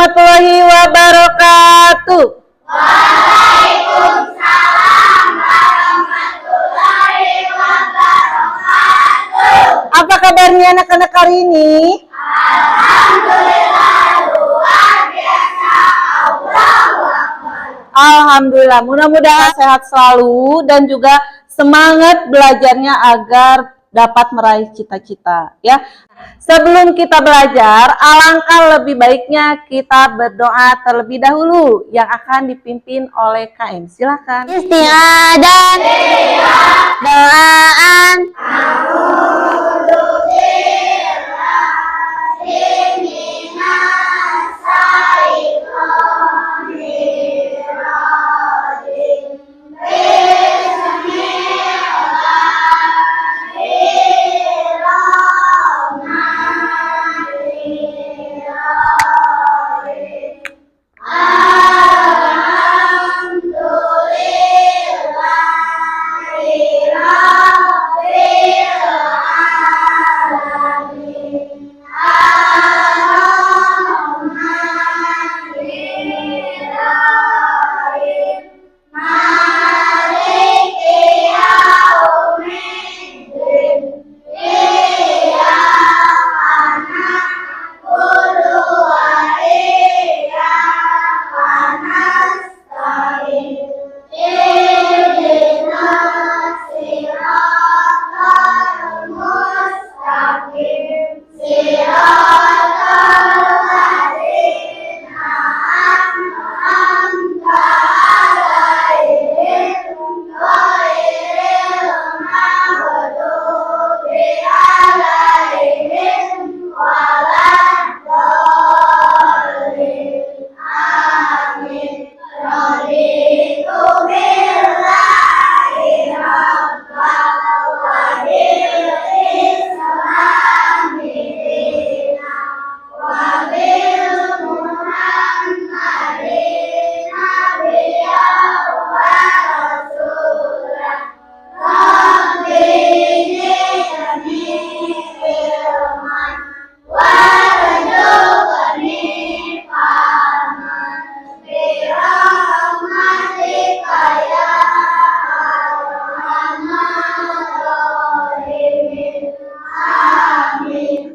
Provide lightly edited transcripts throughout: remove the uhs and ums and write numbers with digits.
warahmatullahi wabarakatuh. Waalaikumsalam warahmatullahi wabarakatuh. Apa kabarnya anak-anak hari ini? Alhamdulillah luar biasa. Allahu Akbar. Alhamdulillah, mudah-mudahan sehat selalu dan juga semangat belajarnya agar dapat meraih cita-cita ya. Sebelum kita belajar, alangkah lebih baiknya kita berdoa terlebih dahulu yang akan dipimpin oleh KM. Silakan. Istiadan doaan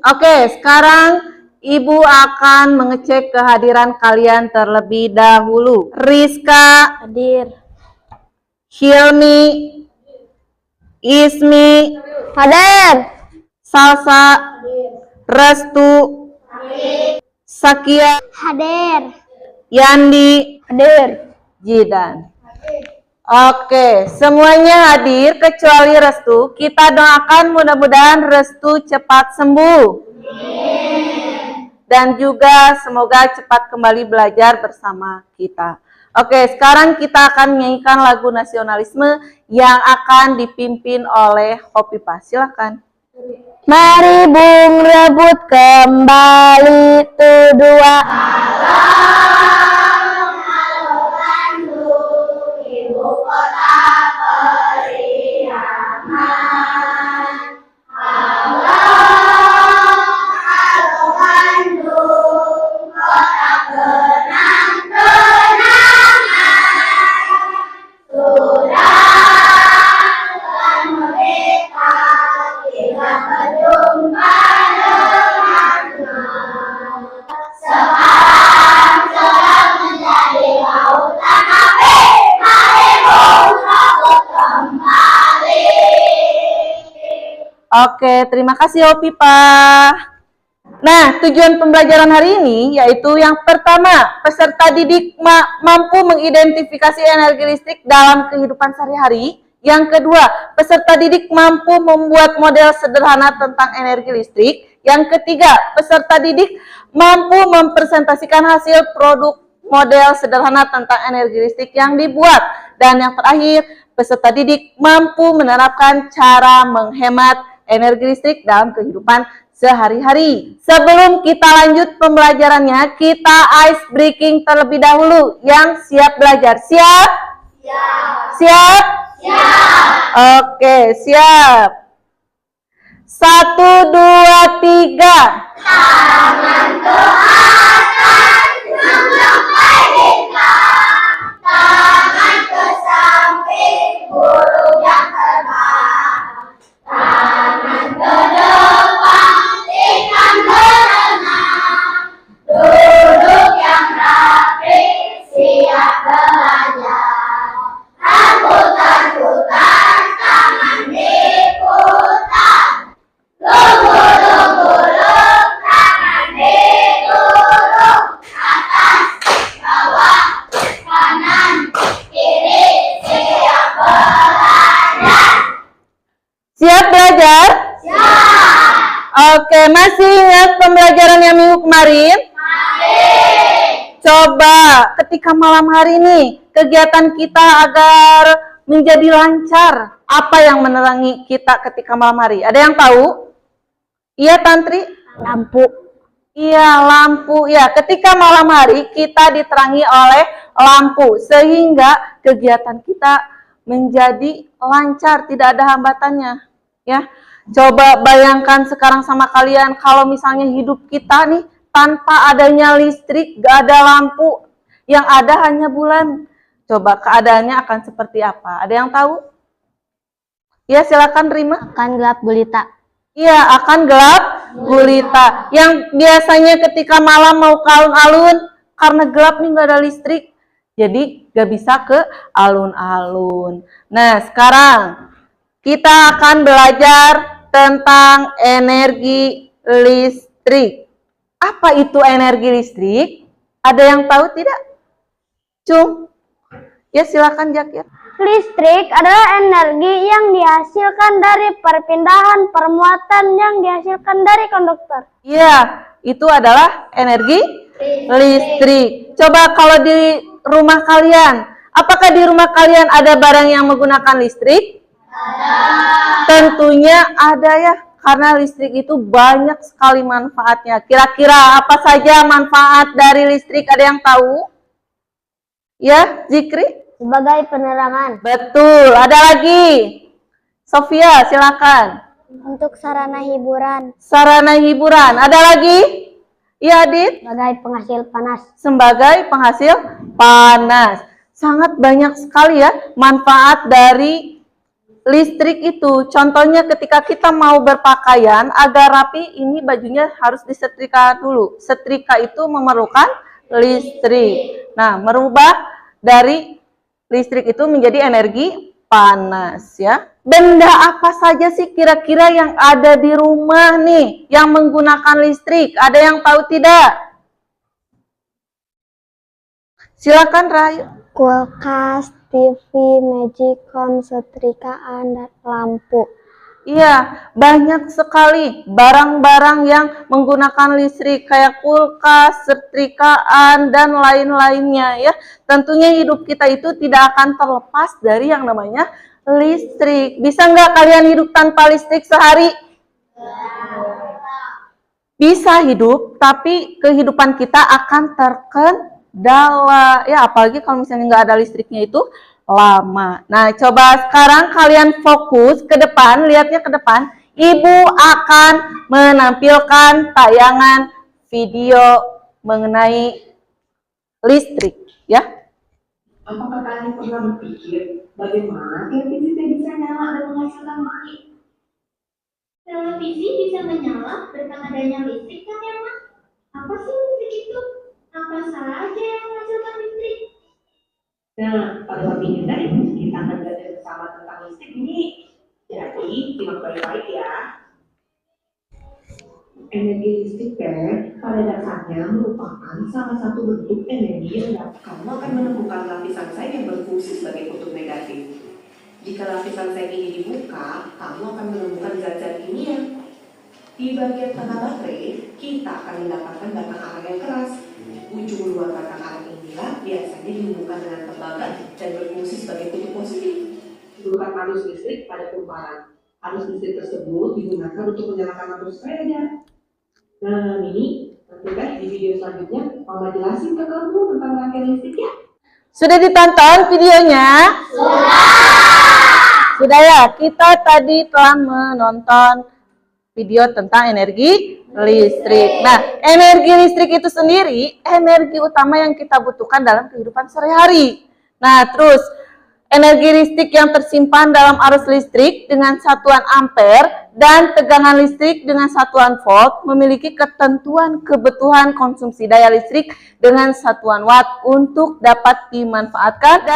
Oke, sekarang Ibu akan mengecek kehadiran kalian terlebih dahulu. Rizka, hadir. Hilmi, Ismi, Hadir. Salsa, Restu, Sakia, Hadir. Yandi, Hadir. Jidan. Oke, semuanya hadir kecuali Restu. Kita doakan mudah-mudahan Restu cepat sembuh. Dan juga semoga cepat kembali belajar bersama kita. Oke, sekarang kita akan menyanyikan lagu nasionalisme yang akan dipimpin oleh Hopipa. Silakan. Mari Bung rebut kembali dua. Oke, terima kasih Hopipa. Nah, tujuan pembelajaran hari ini yaitu yang pertama, peserta didik mampu mengidentifikasi energi listrik dalam kehidupan sehari-hari. Yang kedua, peserta didik mampu membuat model sederhana tentang energi listrik. Yang ketiga, peserta didik mampu mempresentasikan hasil produk model sederhana tentang energi listrik yang dibuat. Dan yang terakhir, peserta didik mampu menerapkan cara menghemat energi listrik dalam kehidupan sehari-hari. Sebelum kita lanjut pembelajarannya, kita ice breaking terlebih dahulu. Yang siap belajar, siap? Siap? Siap. Oke, siap. 1, 2, 3. Tangan ke atas, sampai bintang, tangan ke samping, burung yang terbang, tangan ke depan, ikan berenang, duduk yang rapi, siap belajar, putar-putar, tangan diputar, lunggu-lunggu-lung, tangan digulung, atas, bawah, kanan, kiri, siap belajar. Siap belajar? Siap. Oke, masih ingat pembelajaran yang minggu kemarin? Coba ketika malam hari ini kegiatan kita agar menjadi lancar. Apa yang menerangi kita ketika malam hari? Ada yang tahu? Iya, Tantri? Lampu. Iya, lampu. Ya, ketika malam hari kita diterangi oleh lampu sehingga kegiatan kita menjadi lancar, tidak ada hambatannya. Ya. Coba bayangkan sekarang sama kalian kalau misalnya hidup kita nih tanpa adanya listrik, gak ada lampu, yang ada hanya bulan. Coba keadaannya akan seperti apa? Ada yang tahu? Ya, silakan Rima. Akan gelap gulita. Iya, akan gelap gulita. Yang biasanya ketika malam mau ke alun-alun, karena gelap nih gak ada listrik, jadi gak bisa ke alun-alun. Nah, sekarang kita akan belajar tentang energi listrik. Apa itu energi listrik? Ada yang tahu tidak? Cung? Ya, silakan Jakir. Listrik adalah energi yang dihasilkan dari perpindahan permuatan yang dihasilkan dari konduktor. Iya, itu adalah energi listrik. Coba kalau di rumah kalian, apakah di rumah kalian ada barang yang menggunakan listrik? Tentunya ada ya, karena listrik itu banyak sekali manfaatnya. Kira-kira apa saja manfaat dari listrik? Ada yang tahu? Ya, Zikri? Sebagai penerangan. Betul. Ada lagi? Sofia, silakan. Untuk sarana hiburan. Sarana hiburan. Ada lagi? Iya, Adit? Sebagai penghasil panas. Sebagai penghasil panas. Sangat banyak sekali ya manfaat dari listrik itu. Contohnya ketika kita mau berpakaian agar rapi, ini bajunya harus disetrika dulu. Setrika itu memerlukan listrik. Nah, merubah dari listrik itu menjadi energi panas ya. Benda apa saja sih kira-kira yang ada di rumah nih yang menggunakan listrik? Ada yang tahu tidak? Silakan Rayu. Kulkas, TV, magicom, setrikaan, dan lampu. Iya, banyak sekali barang-barang yang menggunakan listrik kayak kulkas, setrikaan, dan lain-lainnya ya. Tentunya hidup kita itu tidak akan terlepas dari yang namanya listrik. Bisa nggak kalian hidup tanpa listrik sehari? Bisa hidup, tapi kehidupan kita akan terkendala. Ya, apalagi kalau misalnya nggak ada listriknya itu lama. Nah, coba sekarang kalian fokus ke depan, lihatnya ke depan. Ibu akan menampilkan tayangan video mengenai listrik, ya. Apakah kalian pernah berpikir bagaimana televisi bisa nyala dan menghasilkan listrik? Televisi bisa menyala berkat adanya listrik kan ya, Mak? Apa sih listrik itu? Apa saja yang menghasilkan listrik? Nah, pada waktu ini tadi kita akan belajar bersama tentang listrik ini. Jadi, simak baik-baik ya. Energi listrik pada dasarnya merupakan salah satu bentuk energi yang dapat kamu akan menemukan lapisan seng yang berfungsi sebagai kutub negatif. Jika lapisan seng ini dibuka, kamu akan menemukan zat-zat kimia. Di bagian tengah baterai, kita akan mendapatkan batang arang yang keras. Ujung luar batang arang inilah biasanya dihubungkan dengan tembaga dan berfungsi sebagai kutub positif. Bukan arus listrik pada kumparan. Arus listrik tersebut digunakan untuk menyalakan lampu sepeda. Nah, ini nanti di video selanjutnya Mama jelasin ke kamu tentang rangkaian listrik ya. Sudah ditonton videonya? Sudah ya, kita tadi telah menonton video tentang energi listrik. Nah, energi listrik itu sendiri energi utama yang kita butuhkan dalam kehidupan sehari-hari. Nah, terus energi listrik yang tersimpan dalam arus listrik dengan satuan ampere dan tegangan listrik dengan satuan volt memiliki ketentuan kebutuhan konsumsi daya listrik dengan satuan watt untuk dapat dimanfaatkan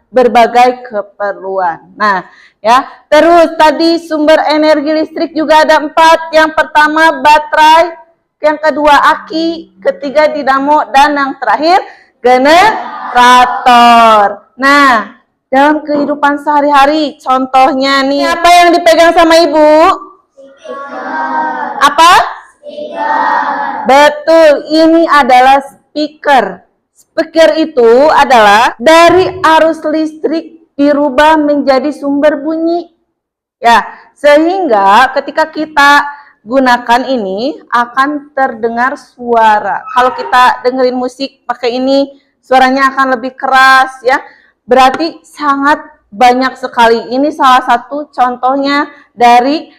berbagai keperluan. Nah, ya. Terus tadi sumber energi listrik juga ada 4. Yang pertama baterai, yang kedua aki, ketiga dinamo, dan yang terakhir generator. Nah, dalam kehidupan sehari-hari, contohnya nih, apa yang dipegang sama ibu? Speaker. Apa? Speaker. Betul, ini adalah speaker. Speaker itu adalah dari arus listrik dirubah menjadi sumber bunyi. Ya, sehingga ketika kita gunakan ini akan terdengar suara. Kalau kita dengerin musik pakai ini, suaranya akan lebih keras ya. Berarti sangat banyak sekali. Ini salah satu contohnya dari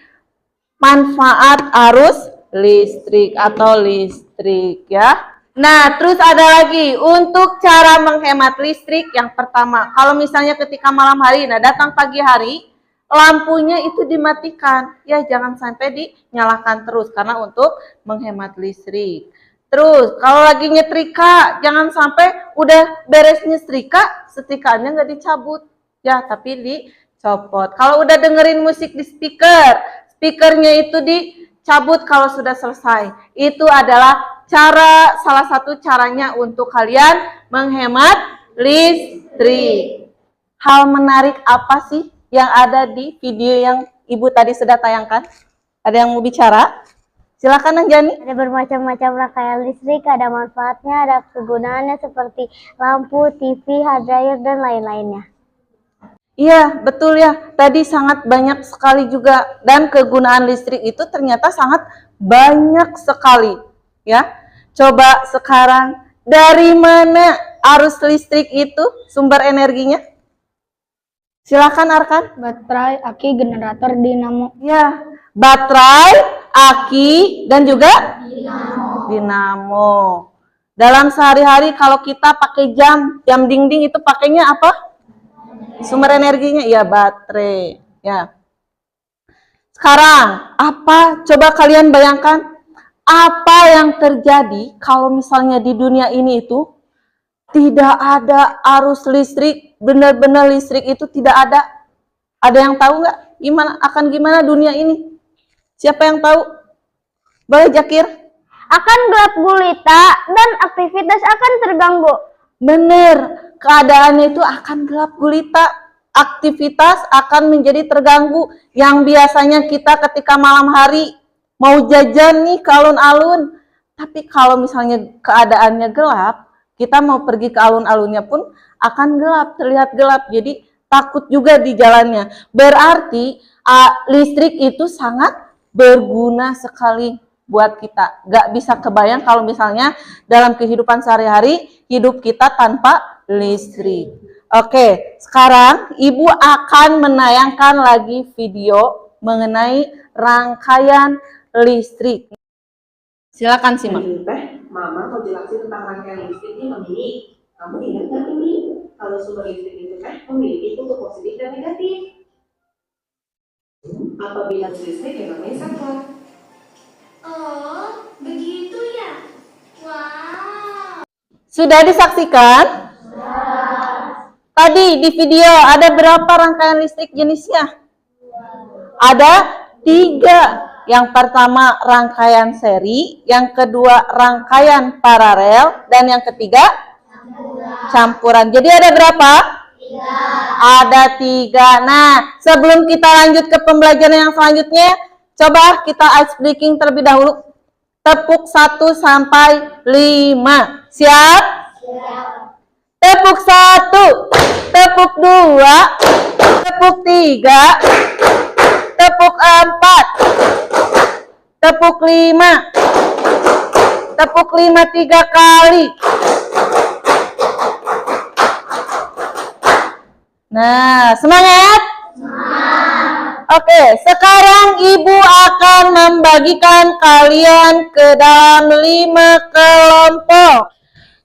manfaat arus listrik atau listrik ya. Nah, terus ada lagi untuk cara menghemat listrik. Yang pertama, kalau misalnya ketika malam hari, nah datang pagi hari, lampunya itu dimatikan. Ya, jangan sampai dinyalakan terus karena untuk menghemat listrik. Terus, kalau lagi nyetrika, jangan sampai udah beres nyetrika, setrikaannya nggak dicabut. Ya, tapi dicopot. Kalau udah dengerin musik di speaker, speakernya itu dicabut kalau sudah selesai. Itu adalah salah satu caranya untuk kalian menghemat listrik. Hal menarik apa sih yang ada di video yang ibu tadi sudah tayangkan? Ada yang mau bicara? Silakan Anjani. Ada bermacam-macam rangkaian listrik, ada manfaatnya, ada kegunaannya seperti lampu, TV, hard dryer, dan lain-lainnya. Iya, betul ya. Tadi sangat banyak sekali juga. Dan kegunaan listrik itu ternyata sangat banyak sekali. Ya, coba sekarang dari mana arus listrik itu sumber energinya? Silakan Arkan. Baterai, aki, generator, dinamo. Ya, baterai, aki, dan juga dinamo. Dalam sehari-hari kalau kita pakai jam dinding itu pakainya apa? Sumber energinya ya baterai. Ya. Sekarang apa? Coba kalian bayangkan. Apa yang terjadi kalau misalnya di dunia ini itu tidak ada arus listrik, benar-benar listrik itu tidak ada. Ada yang tahu nggak gimana dunia ini? Siapa yang tahu? Boleh Jakir? Akan gelap gulita dan aktivitas akan terganggu. Benar, keadaannya itu akan gelap gulita. Aktivitas akan menjadi terganggu. Yang biasanya kita ketika malam hari mau jajan nih ke alun-alun, tapi kalau misalnya keadaannya gelap, kita mau pergi ke alun-alunnya pun akan gelap, terlihat gelap, jadi takut juga di jalannya. Berarti listrik itu sangat berguna sekali buat kita. Gak bisa kebayang kalau misalnya dalam kehidupan sehari-hari, hidup kita tanpa listrik. Oke, sekarang Ibu akan menayangkan lagi video mengenai rangkaian listrik. Silakan simak. Mama mau jelasin tentang rangkaian listrik nih, Mami. Kamu ingat nggak ini? Kalau sumber listrik itu memiliki kutub positif dan negatif. Apabila listrik yang namanya sama. Oh, begitu ya? Wow. Sudah disaksikan? Tadi di video ada berapa rangkaian listrik jenisnya? Ada 3. Yang pertama rangkaian seri, yang kedua rangkaian paralel, dan yang ketiga campuran. Jadi ada berapa? 3. Ada 3. Nah, sebelum kita lanjut ke pembelajaran yang selanjutnya, coba kita ice breaking terlebih dahulu. Tepuk 1 sampai 5. Siap? Siap. Tepuk 1, tepuk 2, tepuk 3, tepuk 4, tepuk 5, tepuk 5 3 kali. Nah, semangat? Semangat. Oke, sekarang Ibu akan membagikan kalian ke dalam 5 kelompok.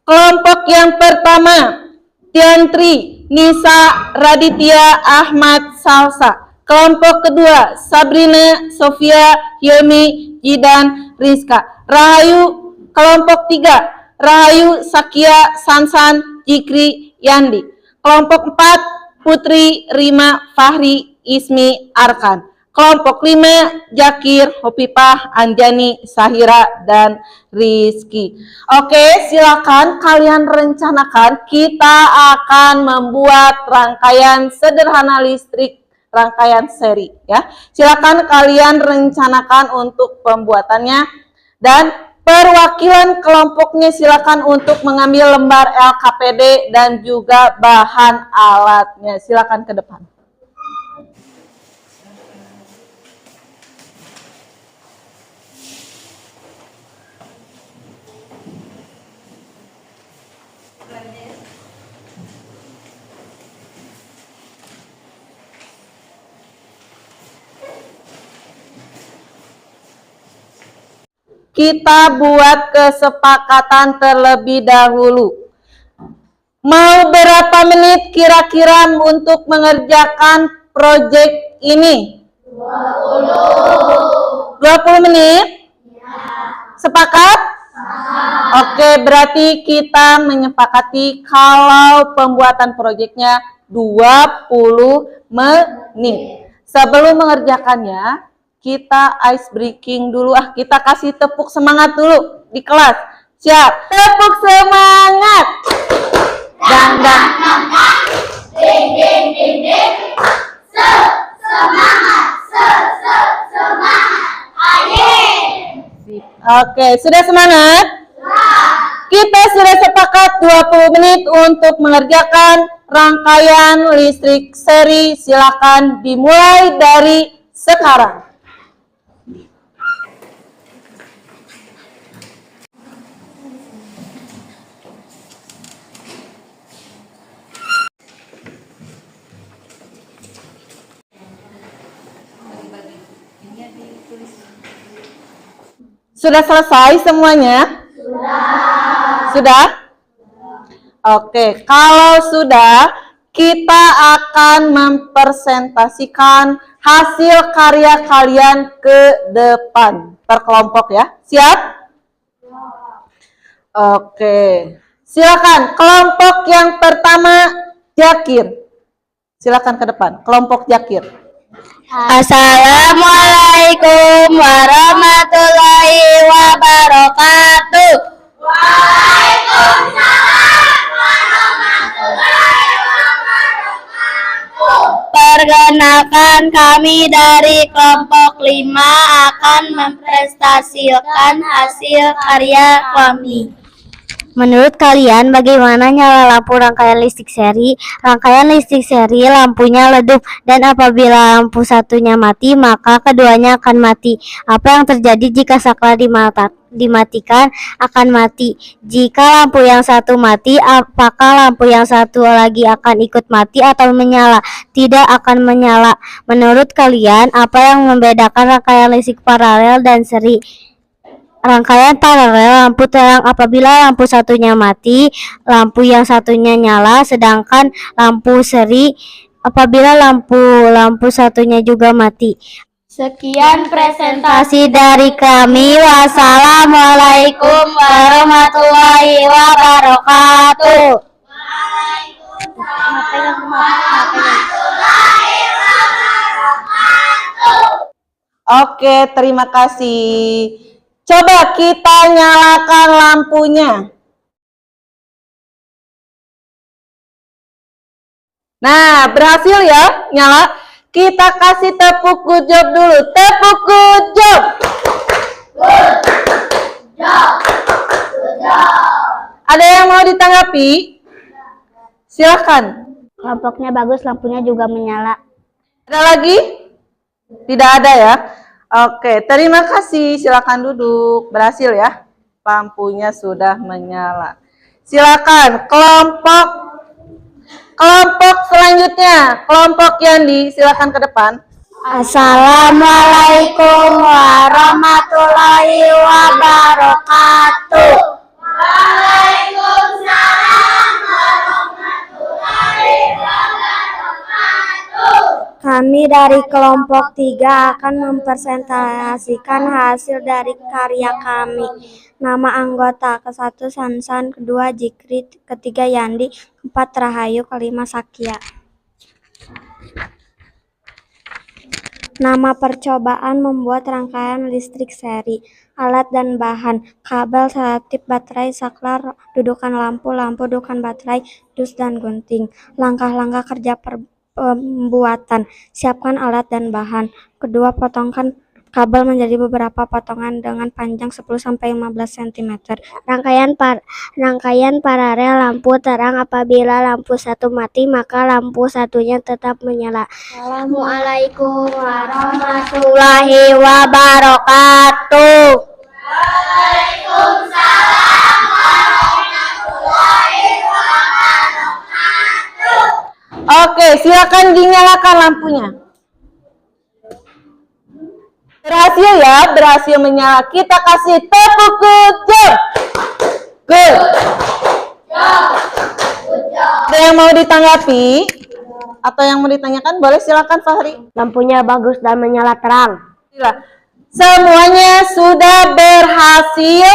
Kelompok yang pertama, Tiantri, Nisa, Raditya, Ahmad, Salsa. Kelompok kedua, Sabrina, Sofia, Hilmi, Jidan, Rizka. Rahayu, kelompok 3, Rahayu, Sakia, Sansan, Jikri, Yandi. Kelompok 4, Putri, Rima, Fahri, Ismi, Arkan. Kelompok 5, Jakir, Hopipah, Anjani, Sahira, dan Rizky. Oke, silakan kalian rencanakan. Kita akan membuat rangkaian sederhana listrik, rangkaian seri ya. Silakan kalian rencanakan untuk pembuatannya, dan perwakilan kelompoknya silakan untuk mengambil lembar LKPD dan juga bahan alatnya. Silakan ke depan. Kita buat kesepakatan terlebih dahulu. Mau berapa menit kira-kira untuk mengerjakan proyek ini? 20 menit? Sepakat? Oke, berarti kita menyepakati kalau pembuatan proyeknya 20 menit. Sebelum mengerjakannya, kita ice breaking dulu. Kita kasih tepuk semangat dulu di kelas. Siap? Tepuk semangat. Dan Ding ding ding ding. Semangat. Semangat. Ayo. Oke, sudah semangat? Kita sudah sepakat 20 menit untuk mengerjakan rangkaian listrik seri. Silakan dimulai dari sekarang. Sudah selesai semuanya? Sudah? Oke, kalau sudah, kita akan mempresentasikan hasil karya kalian ke depan per kelompok ya. Siap? Oke. Silakan kelompok yang pertama, Jakir. Silakan ke depan, kelompok Jakir. Assalamualaikum warahmatullahi wabarakatuh. Waalaikumsalam warahmatullahi wabarakatuh. Perkenalkan, kami dari kelompok 5 akan mempresentasikan hasil karya kami. Menurut kalian, bagaimana nyala lampu rangkaian listrik seri? Rangkaian listrik seri lampunya redup, dan apabila lampu satunya mati, maka keduanya akan mati. Apa yang terjadi jika saklar dimatikan? Akan mati. Jika lampu yang satu mati, apakah lampu yang satu lagi akan ikut mati atau menyala? Tidak akan menyala. Menurut kalian, apa yang membedakan rangkaian listrik paralel dan seri? Rangkaian paralel lampu terang apabila lampu satunya mati, lampu yang satunya nyala, sedangkan lampu seri apabila lampu satunya juga mati. Sekian presentasi dari kami. Wassalamualaikum warahmatullahi wabarakatuh. Oke, terima kasih. Coba kita nyalakan lampunya. Nah, berhasil ya nyala. Kita kasih tepuk good job dulu. Tepuk good job. Ada yang mau ditanggapi? Silahkan. Kelompoknya bagus, lampunya juga menyala. Ada lagi? Tidak ada ya? Oke, terima kasih. Silakan duduk. Berhasil ya? Lampunya sudah menyala. Silakan kelompok selanjutnya. Kelompok Yandi, silakan ke depan. Assalamualaikum warahmatullahi wabarakatuh. Kami dari kelompok 3 akan mempresentasikan hasil dari karya kami. Nama anggota: ke-1 Sansan, kedua Jikri, ketiga Yandi, keempat Rahayu, kelima Sakya. Nama percobaan: membuat rangkaian listrik seri. Alat dan bahan: kabel, selotip, baterai, saklar, dudukan lampu, dudukan baterai, dus dan gunting. Langkah-langkah kerja pembuatan: siapkan alat dan bahan. Kedua, potongkan kabel menjadi beberapa potongan dengan panjang 10-15 cm. Rangkaian paralel lampu terang. Apabila lampu satu mati, maka lampu satunya tetap menyala. Assalamualaikum warahmatullahi wabarakatuh. Oke, silakan dinyalakan lampunya. Berhasil ya, berhasil menyala. Kita kasih tepuk gejor. Good. Ada yang mau ditanggapi? Atau yang mau ditanyakan? Boleh, silakan Fahri. Lampunya bagus dan menyala terang. Semuanya sudah berhasil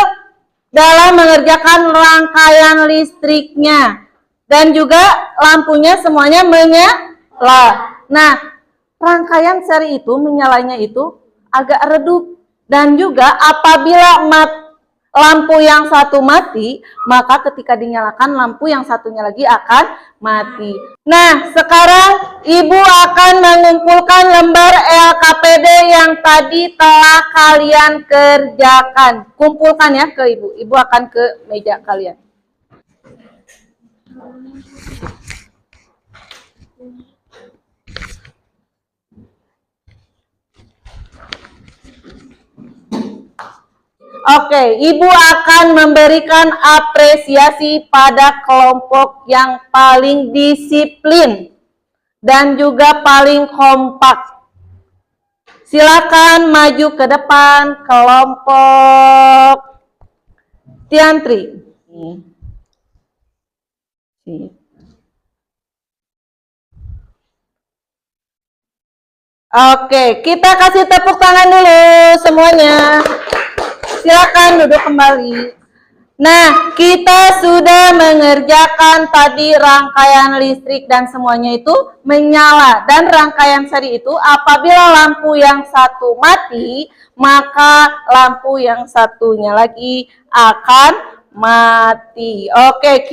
dalam mengerjakan rangkaian listriknya. Dan juga lampunya semuanya menyala. Nah, rangkaian seri itu menyalanya itu agak redup. Dan juga apabila lampu yang satu mati, maka ketika dinyalakan lampu yang satunya lagi akan mati. Nah, sekarang Ibu akan mengumpulkan lembar LKPD yang tadi telah kalian kerjakan. Kumpulkan ya ke Ibu. Ibu akan ke meja kalian. Oke, Ibu akan memberikan apresiasi pada kelompok yang paling disiplin dan juga paling kompak. Silakan maju ke depan kelompok Tiantri. Oke, kita kasih tepuk tangan dulu semuanya. Silakan duduk kembali. Nah, kita sudah mengerjakan tadi rangkaian listrik dan semuanya itu menyala. Dan rangkaian seri itu apabila lampu yang satu mati, maka lampu yang satunya lagi akan mati. Oke,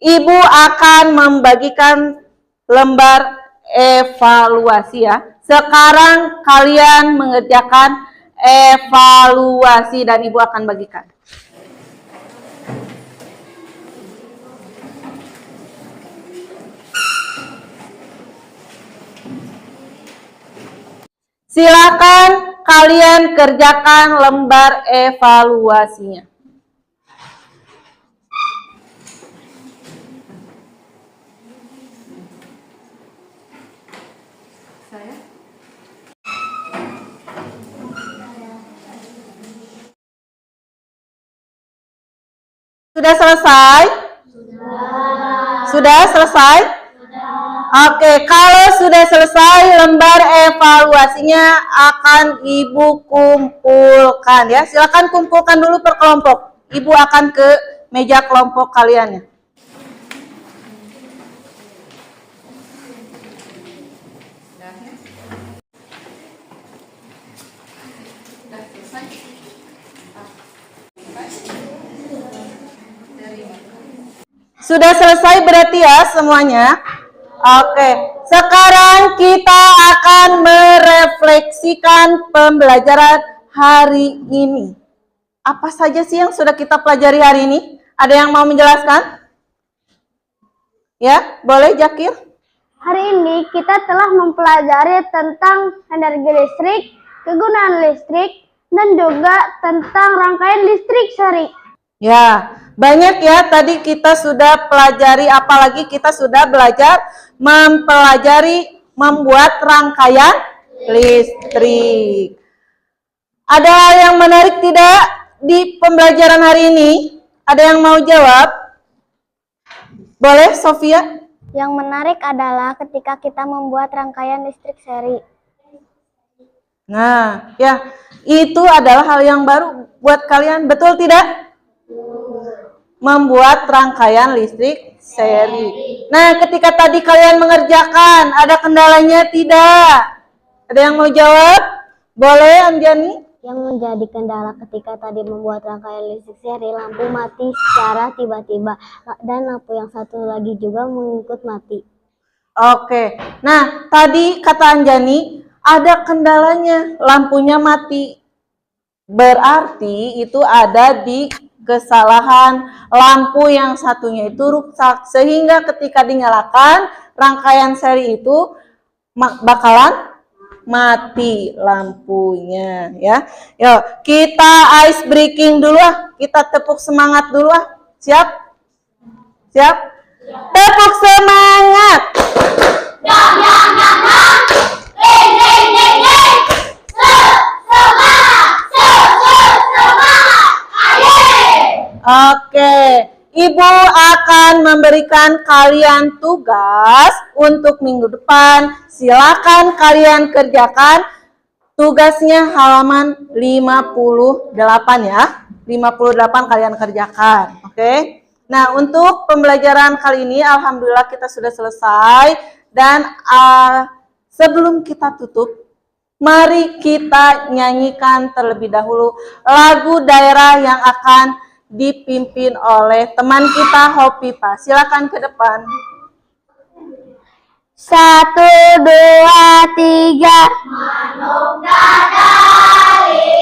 Ibu akan membagikan lembar evaluasi ya. Sekarang kalian mengerjakan evaluasi dan Ibu akan bagikan. Silakan kalian kerjakan lembar evaluasinya. Sudah selesai? Sudah selesai? Oke, kalau sudah selesai lembar evaluasinya akan Ibu kumpulkan ya. Silakan kumpulkan dulu per kelompok. Ibu akan ke meja kelompok kalian ya. Sudah selesai berarti ya semuanya? Oke, sekarang kita akan merefleksikan pembelajaran hari ini. Apa saja sih yang sudah kita pelajari hari ini? Ada yang mau menjelaskan? Ya, boleh Jakir? Hari ini kita telah mempelajari tentang energi listrik, kegunaan listrik, dan juga tentang rangkaian listrik seri. Ya, banyak ya tadi kita sudah pelajari, apalagi kita sudah belajar mempelajari membuat rangkaian listrik. Ada yang menarik tidak di pembelajaran hari ini? Ada yang mau jawab? Boleh, Sofia? Yang menarik adalah ketika kita membuat rangkaian listrik seri. Nah, ya, itu adalah hal yang baru buat kalian, betul tidak? Membuat rangkaian listrik seri. Nah, ketika tadi kalian mengerjakan, ada kendalanya tidak? Ada yang mau jawab? Boleh, Anjani? Yang menjadi kendala ketika tadi membuat rangkaian listrik seri, lampu mati secara tiba-tiba. Dan lampu yang satu lagi juga mengikut mati. Oke, nah tadi kata Anjani, ada kendalanya, lampunya mati. Berarti itu ada di kesalahan lampu yang satunya itu rusak. Sehingga ketika dinyalakan, rangkaian seri itu bakalan mati lampunya ya. Yuk, kita ice breaking dulu ah. Kita tepuk semangat dulu ah. Siap? Siap? Tepuk semangat. Oke, Ibu akan memberikan kalian tugas untuk minggu depan. Silakan kalian kerjakan tugasnya halaman 58 ya. 58 kalian kerjakan, oke? Nah, untuk pembelajaran kali ini alhamdulillah kita sudah selesai dan sebelum kita tutup, mari kita nyanyikan terlebih dahulu lagu daerah yang akan dipimpin oleh teman kita Hopipa. Silakan ke depan. 1, 2, 3. Manuk dadali,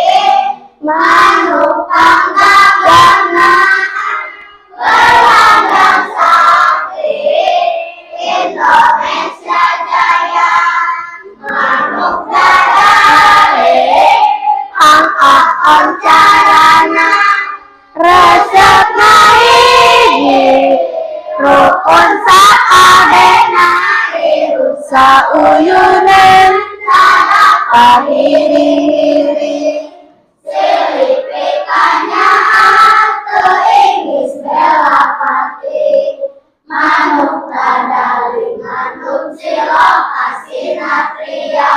manuk panggagana, berlambang sakti, Indonesia jaya. Manuk dadali, angka carana, resep naiji, rukun saadena, sauyunan, kahiri-hiri, silipikanya teingis bela pati, manuk dadali, manuk silok asinatria,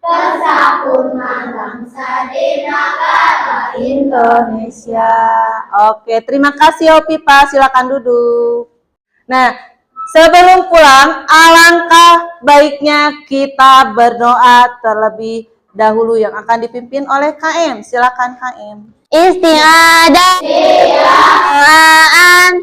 kesakun mandang di negara Indonesia. Oke, terima kasih Hopipa. Silakan duduk. Nah, sebelum pulang, alangkah baiknya kita berdoa terlebih dahulu yang akan dipimpin oleh KM. Silakan KM. Istiadah doaan.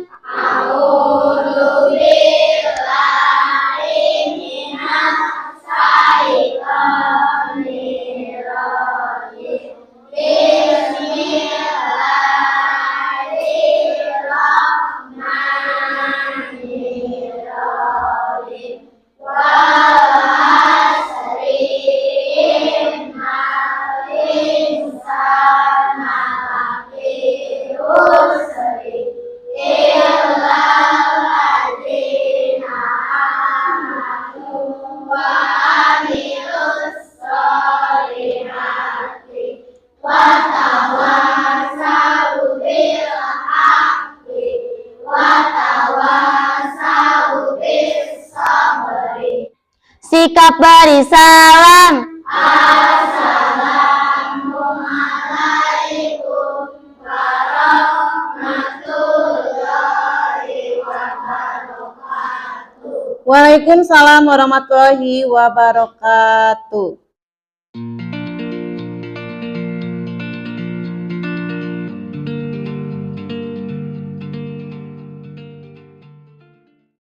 Sikap beri salam. Assalamualaikum warahmatullahi wabarakatuh. Waalaikumsalam warahmatullahi wabarakatuh.